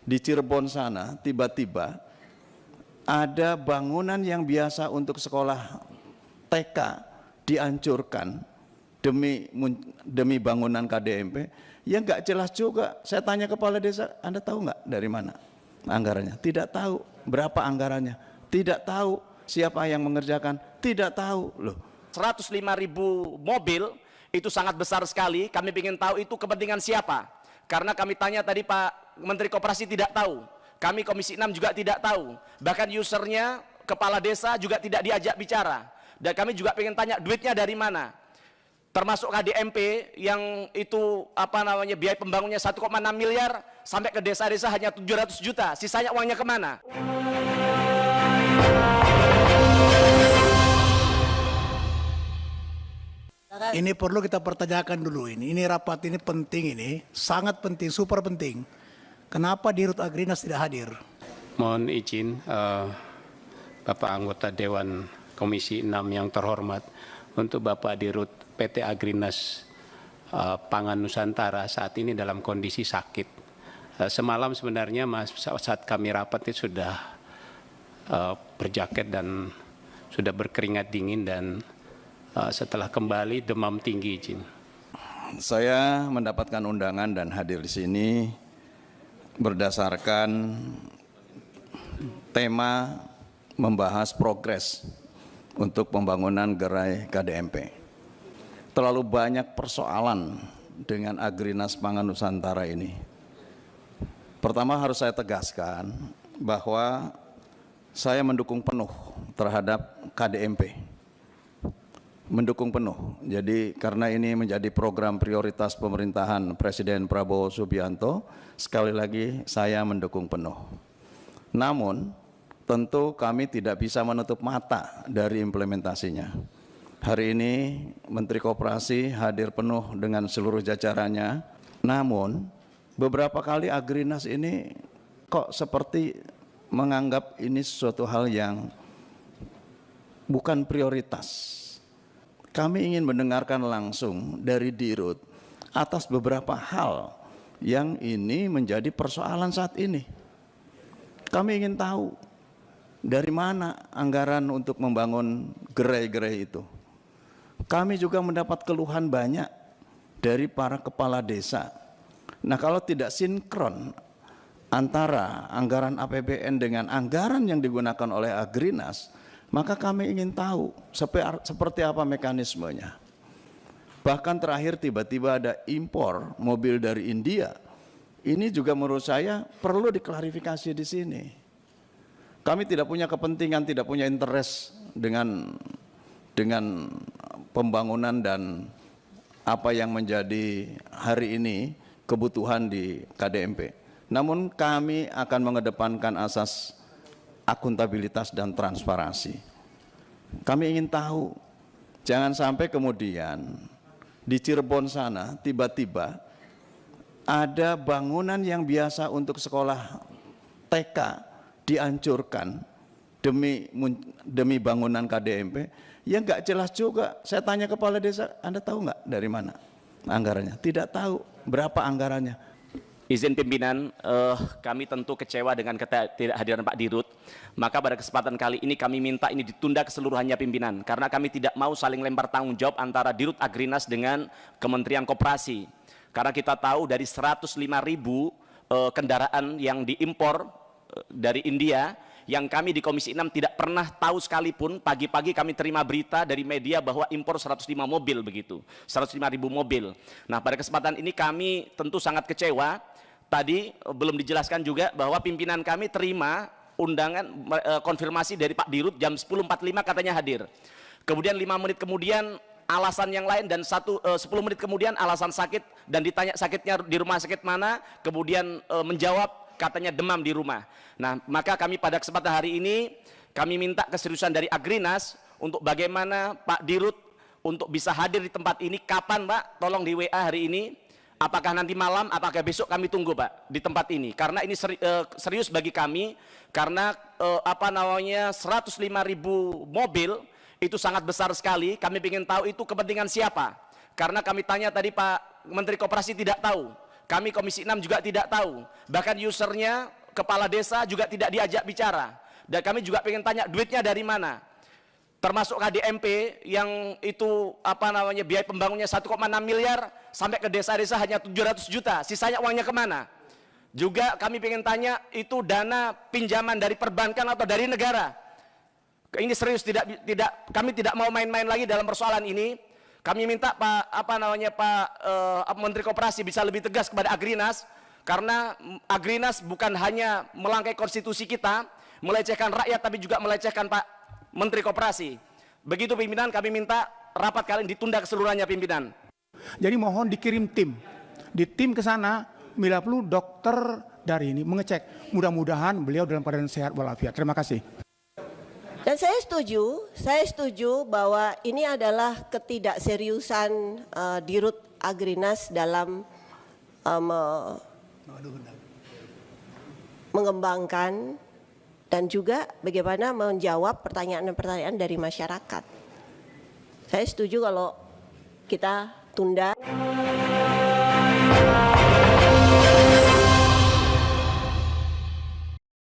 di Cirebon sana tiba-tiba ada bangunan yang biasa untuk sekolah TK dihancurkan demi bangunan KDMP, ya nggak jelas juga. Saya tanya kepala desa, Anda tahu nggak dari mana anggarannya? Tidak tahu. Berapa anggarannya? Tidak tahu. Siapa yang mengerjakan? Tidak tahu. Loh, 105.000 mobil itu sangat besar sekali. Kami ingin tahu itu kepentingan siapa. Karena kami tanya tadi Pak Menteri Koperasi tidak tahu. Kami Komisi 6 juga tidak tahu. Bahkan usernya, kepala desa juga tidak diajak bicara. Dan kami juga ingin tanya duitnya dari mana. Termasuk KDMP yang itu biaya pembangunnya 1,6 miliar sampai ke desa-desa hanya 700 juta. Sisanya uangnya kemana? Ini perlu kita pertanyakan dulu ini rapat ini penting, ini sangat penting, super penting. Kenapa Dirut Agrinas tidak hadir? Mohon izin Bapak anggota Dewan Komisi 6 yang terhormat, untuk Bapak Dirut PT Agrinas Pangan Nusantara saat ini dalam kondisi sakit. Semalam sebenarnya saat kami rapat itu sudah berjaket dan sudah berkeringat dingin, dan setelah kembali demam tinggi, izin. saya mendapatkan undangan dan hadir di sini berdasarkan tema membahas progres untuk pembangunan gerai KDMP. Terlalu banyak persoalan dengan Agrinas Pangan Nusantara ini. Pertama harus saya tegaskan bahwa saya mendukung penuh terhadap KDMP. Mendukung penuh. Jadi karena ini menjadi program prioritas pemerintahan Presiden Prabowo Subianto, sekali lagi saya mendukung penuh. Namun tentu kami tidak bisa menutup mata dari implementasinya. Hari ini Menteri Koperasi hadir penuh dengan seluruh jajarannya. Namun beberapa kali Agrinas ini kok seperti menganggap ini sesuatu hal yang bukan prioritas. Kami ingin mendengarkan langsung dari Dirut atas beberapa hal yang ini menjadi persoalan saat ini. Kami ingin tahu dari mana anggaran untuk membangun gerai-gerai itu. Kami juga mendapat keluhan banyak dari para kepala desa. Nah, kalau tidak sinkron antara anggaran APBN dengan anggaran yang digunakan oleh Agrinas, maka kami ingin tahu seperti apa mekanismenya. Bahkan terakhir tiba-tiba ada impor mobil dari India. Ini juga menurut saya perlu diklarifikasi di sini. Kami tidak punya kepentingan, tidak punya interest dengan pembangunan dan apa yang menjadi hari ini kebutuhan di KDMP. Namun kami akan mengedepankan asas akuntabilitas dan transparansi. Kami ingin tahu, jangan sampai kemudian di Cirebon sana tiba-tiba ada bangunan yang biasa untuk sekolah TK dihancurkan demi bangunan KDMP, ya nggak jelas juga. Saya tanya kepala desa, Anda tahu nggak dari mana anggarannya? Tidak tahu. Berapa anggarannya? Izin pimpinan, kami tentu kecewa dengan ketidakhadiran Pak Dirut. Maka pada kesempatan kali ini kami minta ini ditunda keseluruhannya pimpinan, karena kami tidak mau saling lempar tanggung jawab antara Dirut Agrinas dengan Kementerian Koperasi. Karena kita tahu dari 105.000 kendaraan yang diimpor dari India, yang kami di Komisi 6 tidak pernah tahu sekalipun. Pagi-pagi kami terima berita dari media bahwa impor 105 mobil begitu, 105.000 mobil. Nah, pada kesempatan ini kami tentu sangat kecewa. Tadi belum dijelaskan juga bahwa pimpinan kami terima undangan konfirmasi dari Pak Dirut jam 10.45 katanya hadir. Kemudian 5 menit kemudian alasan yang lain, dan 10 menit kemudian alasan sakit, dan ditanya sakitnya di rumah sakit mana, kemudian menjawab katanya demam di rumah. Nah, maka kami pada kesempatan hari ini kami minta keseriusan dari Agrinas untuk bagaimana Pak Dirut untuk bisa hadir di tempat ini. Kapan Pak? Tolong di WA hari ini. Apakah nanti malam, apakah besok, kami tunggu Pak di tempat ini. Karena ini serius bagi kami, karena 105.000 mobil itu sangat besar sekali. Kami ingin tahu itu kepentingan siapa. Karena kami tanya tadi Pak Menteri Koperasi tidak tahu. kami Komisi 6 juga tidak tahu. Bahkan usernya, kepala desa juga tidak diajak bicara. Dan kami juga pengen tanya duitnya dari mana. Termasuk KDMP yang itu biaya pembangunnya 1,6 miliar sampai ke desa-desa hanya 700 juta. Sisanya uangnya kemana? Juga kami pengen tanya itu dana pinjaman dari perbankan atau dari negara. Ini serius, kami tidak mau main-main lagi dalam persoalan ini. Kami minta Pak Menteri Koperasi bisa lebih tegas kepada Agrinas, karena Agrinas bukan hanya melangkai konstitusi kita, melecehkan rakyat, tapi juga melecehkan Pak Menteri Koperasi. Begitu pimpinan, kami minta rapat kali ini ditunda keseluruhannya pimpinan. Jadi mohon dikirim tim, di tim ke sana, bila perlu dokter dari ini mengecek. Mudah-mudahan beliau dalam keadaan sehat walafiat. Terima kasih. Dan saya setuju bahwa ini adalah ketidakseriusan Dirut Agrinas dalam mengembangkan dan juga bagaimana menjawab pertanyaan-pertanyaan dari masyarakat. Saya setuju kalau kita tunda.